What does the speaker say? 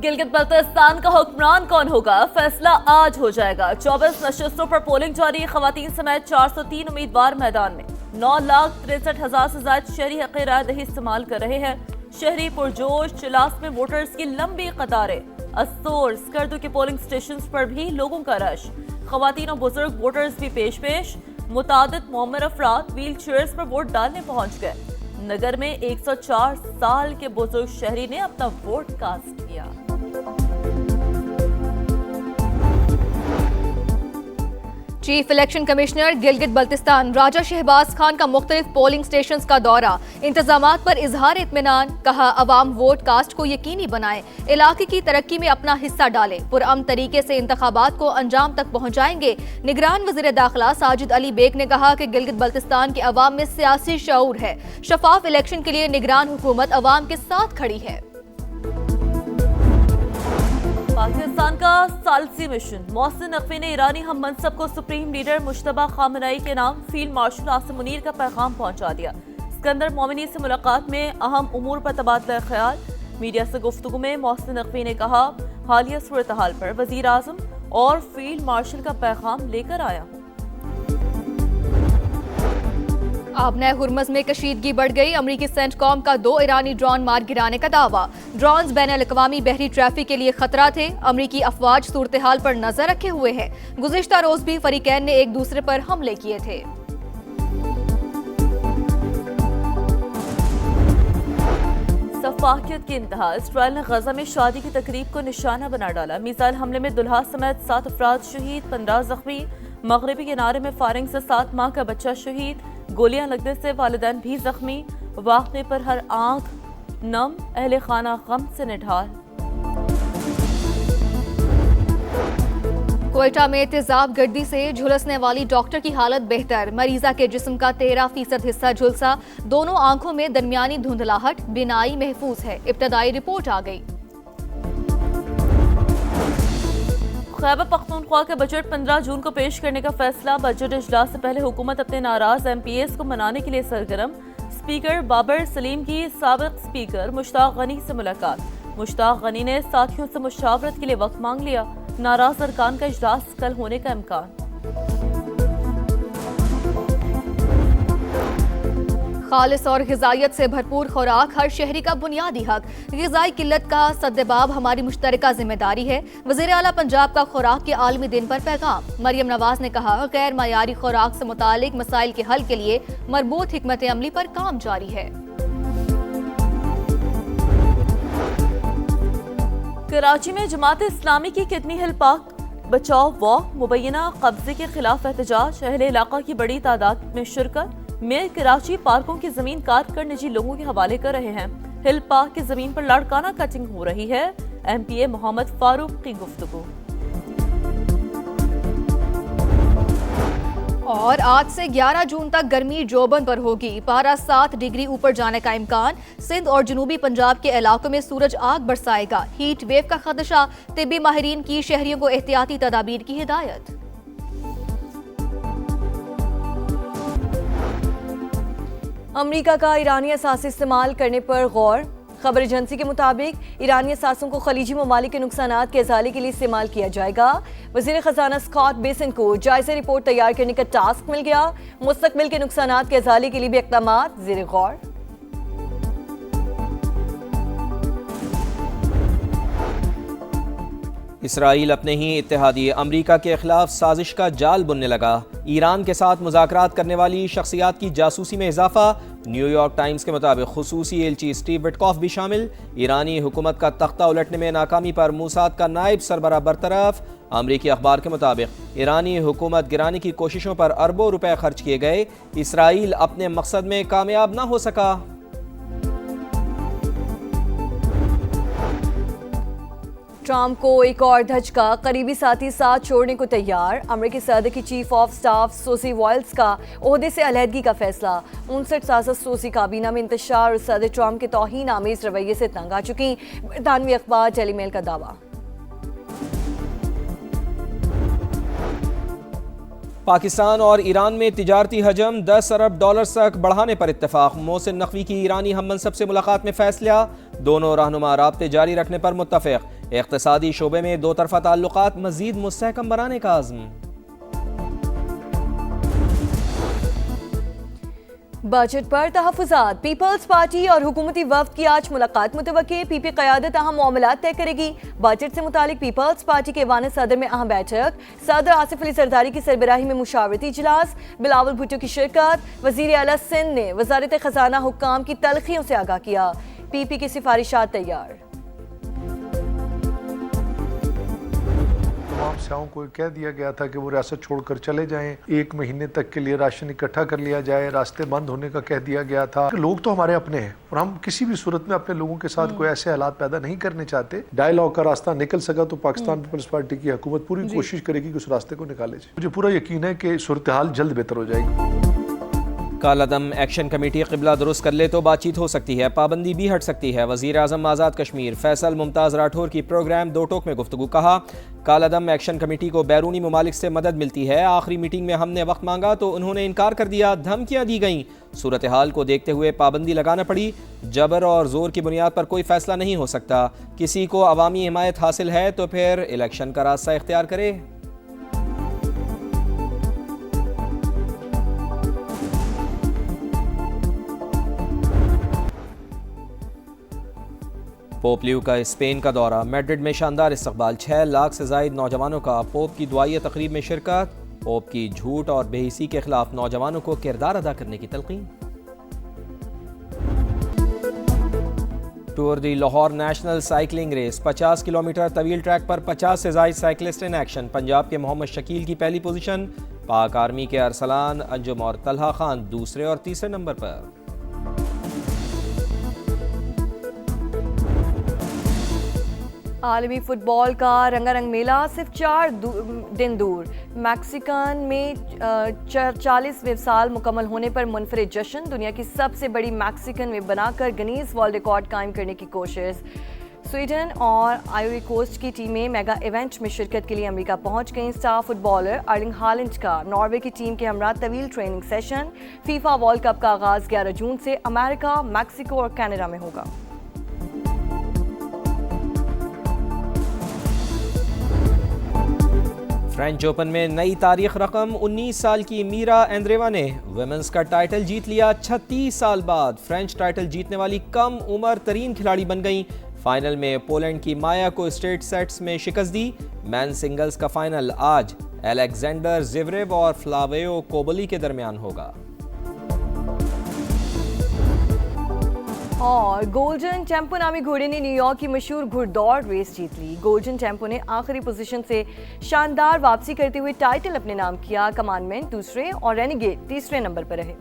गिलगित बल्तिस्तान का हुक्मरान कौन होगा, फैसला आज हो जाएगा। 24 नशस्तों पर पोलिंग जारी, खवातीन समेत 403 उम्मीदवार मैदान में। 9,63,000 से ज्यादा शहरी हक़ रायदही इस्तेमाल कर रहे हैं। शहरी पुरजोश, चिलास में वोटर्स की लंबी कतारें। अस्तोर, स्कर्दू के पोलिंग स्टेशन पर भी लोगों का रश। खवातीन और बुजुर्ग वोटर्स भी पेश। मुतादिद मोमर अफराद व्हील चेयर्स पर वोट डालने पहुंच गए। नगर में 104 साल के बुजुर्ग शहरी ने अपना वोट कास्ट किया। Chief election commissioner Gilgit Baltistan Raja Shahbaz Khan का मुख्तलिफ पोलिंग स्टेशंस का दौरा, इंतजामात पर इजहार इत्मीनान। कहा अवाम वोट कास्ट को यकीनी बनाए, इलाके की तरक्की में अपना हिस्सा डालें, पुरअमन तरीके से इंतखाबात को अंजाम तक पहुंचाएंगे। निगरान वज़ीर दाखिला साजिद अली बेग ने कहा कि गिलगित बल्तिस्तान के अवाम में सियासी शऊर है। शफाफ इलेक्शन के लिए निगरान हुकूमत अवाम के साथ खड़ी है। पाकिस्तान का सालसी मिशन, मोहसिन नकवी ने ईरानी हम मनसब को सुप्रीम लीडर मुश्तबा खामनई के नाम फील्ड मार्शल आसिम मुनीर का पैगाम पहुंचा दिया। सिकंदर मोमिनी से मुलाकात में अहम उमूर पर तबादला ख्याल। मीडिया से गुफ्तगू में मोहसिन नकवी ने कहा हालिया सूरत हाल पर वजीर आजम और फील्ड मार्शल का पैगाम लेकर आया। आबना हुर्मज में कशीदगी बढ़ गई, अमरीकी सेंटकॉम का 2 ईरानी ड्रोन मार गिराने का दावा। ड्रोन्स बैनुल-अक़वामी बहरी ट्रैफिक के लिए खतरा थे। अमरीकी अफवाज सूरत हाल पर नजर रखे हुए हैं। गुज़िश्ता रोज भी फरीकैन ने एक दूसरे पर हमले किए थे। सफाकियत की इंतहा, इसराइल ने गजा में शादी की तकरीब को निशाना बना डाला। मिसाइल हमले में दुल्हा समेत 7 अफराद शहीद, 15 जख्मी। मगरबी किनारे में फायरिंग से 7 माह का बच्चा शहीद, गोलियां लगने से वालिदैन भी जख्मी। वाक़े पर हर आंख नम, अहले खाना गम से निढाल। क्वेटा में तेजाब गर्दी से झुलसने वाली डॉक्टर की हालत बेहतर, मरीजा के जिस्म का 13% हिस्सा झुलसा। दोनों आंखों में दरमियानी धुंधलाहट, बिनाई महफूज है। इब्तदाई रिपोर्ट आ गई। खैबर पख्तूनख्वा के बजट 15 जून को पेश करने का फैसला। बजट इजलास से पहले हुकूमत अपने नाराज MPs को मनाने के लिए सरगर्म। स्पीकर बाबर सलीम की साबिक स्पीकर मुश्ताक गनी से मुलाकात। मुश्ताक गनी ने साथियों से मुशावरत के लिए वक्त मांग लिया। नाराज अरकान का इजलास कल होने का इम्कान। खालिस और ग़िज़ाइयत से भरपूर खुराक हर शहरी का बुनियादी हक। ग़िज़ाई किल्लत का सद्देबाब हमारी मुश्तरका जिम्मेदारी है। वज़ीर आला पंजाब का खुराक के आलमी दिन पर पैगाम। मरियम नवाज ने कहा गैर मयारी खुराक से मुतालिक मसाइल के हल के लिए मरबूत हिकमत अमली पर काम जारी है। कराची में जमात इस्लामी की किडनी हिल पाक बचाओ वॉक, मुबैना कब्जे के खिलाफ एहतजाज। अहले इलाका की बड़ी तादाद में शिरकत। मेयर कराची पार्कों की जमीन काट कर निजी लोगों के हवाले कर रहे हैं। हिल पार्क की जमीन पर लाड़काना कटिंग हो रही है। MPA मोहम्मद फारूक की गुफ्तगू। और आज से 11 जून तक गर्मी जोबन पर होगी। पारा 7 डिग्री ऊपर जाने का इम्कान। सिंध और जनूबी पंजाब के इलाकों में सूरज आग बरसाएगा। हीट वेव का खदशा, तिब्बी माहिरीन की शहरियों को एहतियाती तदाबीर की हिदायत। अमरीका का ईरानी असासे इस्तेमाल करने पर गौर। खबर एजेंसी के मुताबिक ईरानी असासों को खलीजी ममालिक के नुकसानात के अजाले के लिए इस्तेमाल किया जाएगा। वज़ीर ख़जाना स्कॉट बेसन को जायज़ा रिपोर्ट तैयार करने का टास्क मिल गया। मुस्तकबिल के नुकसानात के अजाले के लिए भी इक़दामात ज़ेर गौर। इसराइल अपने ही इत्तेहादी अमरीका के खिलाफ साजिश का जाल बुनने लगा। ईरान के साथ मुज़ाकरात करने वाली शख्सियात की जासूसी में इजाफा। न्यूयॉर्क टाइम्स के मुताबिक खुसूसी एलची स्टीव विटकॉफ भी शामिल। ईरानी हुकूमत का तख्ता उलटने में नाकामी पर मूसाद का नायब सरबराह बरतरफ। अमरीकी अखबार के मुताबिक ईरानी हुकूमत गिराने की कोशिशों पर अरबों रुपए खर्च किए गए। इसराइल अपने मकसद में कामयाब न हो सका। ट्रंप को एक और धचका, करीबी साथी साथ छोड़ने को तैयार। अमेरिकी सदर की चीफ ऑफ स्टाफ सोसी वाइल्स का ओहदे से अलहदगी का फैसला। 59 साल सोसी काबीना में इंतशार और सदर ट्रंप के तौहीन आमेज रवैये से तंग आ चुकी। बरतानवी अखबार डेली मेल का दावा। पाकिस्तान और ईरान में तिजारती हजम 10 अरब डॉलर तक बढ़ाने पर इत्तेफाक। मोहसिन नकवी की ईरानी हम मनसब से मुलाकात में फैसला। दोनों रहनुमा राब्ते जारी रखने पर मुत्तफिक। इक़्तिसादी शोबे में दो तरफ़ा ताल्लुकात मज़ीद मुस्तहकम बनाने का आज़्म। बजट पर तहफ़्फ़ुज़ात, पीपल्स पार्टी और हुकूमती वफ़द की आज मुलाकात मुतवक्के। पीपी क़यादत अहम मामलात तय करेगी। बजट से मुतालिक पीपल्स पार्टी के ऐवान सदर में अहम बैठक, सदर आसिफ अली जरदारी की सरबराही में मुशावरती इजलास, बिलावल भुट्टो की शिरकत। वज़ीर आला सिंध ने वज़ारत ख़ज़ाना हुक्काम की तलख़ियों से आगाह किया। पीपी की सिफारिशात तैयार। तमाम स्याहों को कह दिया गया था कि वो रियासत छोड़कर चले जाएं, 1 महीने तक के लिए राशन इकट्ठा कर लिया जाए, रास्ते बंद होने का कह दिया गया था। लोग तो हमारे अपने हैं और हम किसी भी सूरत में अपने लोगों के साथ कोई ऐसे हालात पैदा नहीं करने चाहते। डायलॉग का रास्ता निकल सका तो पाकिस्तान पीपल्स पार्टी की हुकूमत पूरी कोशिश करेगी कि उस रास्ते को निकाले जाए। मुझे पूरा यकीन है कि सूरत हाल जल्द बेहतर हो जाएगी। कालादम एक्शन कमेटी क़िबला दुरुस्त कर ले तो बातचीत हो सकती है, पाबंदी भी हट सकती है। वज़ीर आज़म आज़ाद कश्मीर फैसल मुमताज़ राठौर की प्रोग्राम दो टोक में गुफ्तगू। कहा, कालादम एक्शन कमेटी को बैरूनी ममालिक से मदद मिलती है। आखिरी मीटिंग में हमने वक्त मांगा तो उन्होंने इनकार कर दिया, धमकियाँ दी गईं। सूरत हाल को देखते हुए पाबंदी लगाना पड़ी। जबर और ज़ोर की बुनियाद पर कोई फ़ैसला नहीं हो सकता। किसी को अवामी हिमायत हासिल है तो फिर इलेक्शन का रास्ता इख्तियार करे। पोप लियो का स्पेन का दौरा, मैड्रिड में शानदार इस्तकबाल। 6 लाख से ज़ायद नौजवानों का पोप की दुआई तकरीब में शिरकत। पोप की झूठ और बेहिसी के खिलाफ नौजवानों को किरदार अदा करने की तलकीन। Tour de Lahore national cycling race, 50 kilometre तवील ट्रैक पर 50 से ज़ायद साइकिलिस्ट इन एक्शन। पंजाब के मोहम्मद शकील की पहली पोजीशन, पाक आर्मी के अरसलान, अंजुम और तलहा खान दूसरे और तीसरे नंबर पर। आलमी फुटबॉल का रंगारंग मेला सिर्फ 4 दिन दूर। मैक्सिकन में 40वें साल मुकम्मल होने पर मुनफरिद जश्न। दुनिया की सबसे बड़ी मैक्सिकन में बनाकर गिनीज वर्ल्ड रिकॉर्ड कायम करने की कोशिश। स्वीडन और आइवरी कोस्ट की टीमें मेगा इवेंट में शिरकत के लिए अमेरिका पहुंच गईं। स्टार फुटबॉलर अर्लिंग हालैंड का नॉर्वे की टीम के हमरा तवील training session. FIFA world cup का आगाज 11 जून से अमेरिका, मैक्सिको और कनाडा में होगा। फ्रेंच ओपन में नई तारीख रकम, 19 साल की मीरा एंद्रेवा ने वुमेन्स का टाइटल जीत लिया। 36 साल बाद फ्रेंच टाइटल जीतने वाली कम उम्र तरीन खिलाड़ी बन गई। फाइनल में पोलैंड की माया को स्ट्रेट सेट्स में शिकस्त दी। मैन सिंगल्स का फाइनल आज अलेक्जेंडर ज़िवरेव और फ्लावियो कोबोली के दरमियान होगा। और गोल्डन टेम्पो नामी घोड़े ने न्यूयॉर्क की मशहूर घुड़दौड़ रेस जीत ली। गोल्डन टेम्पो ने आखिरी पोजीशन से शानदार वापसी करते हुए टाइटल अपने नाम किया। कमांडमेंट दूसरे और रेनिगेड तीसरे नंबर पर रहे।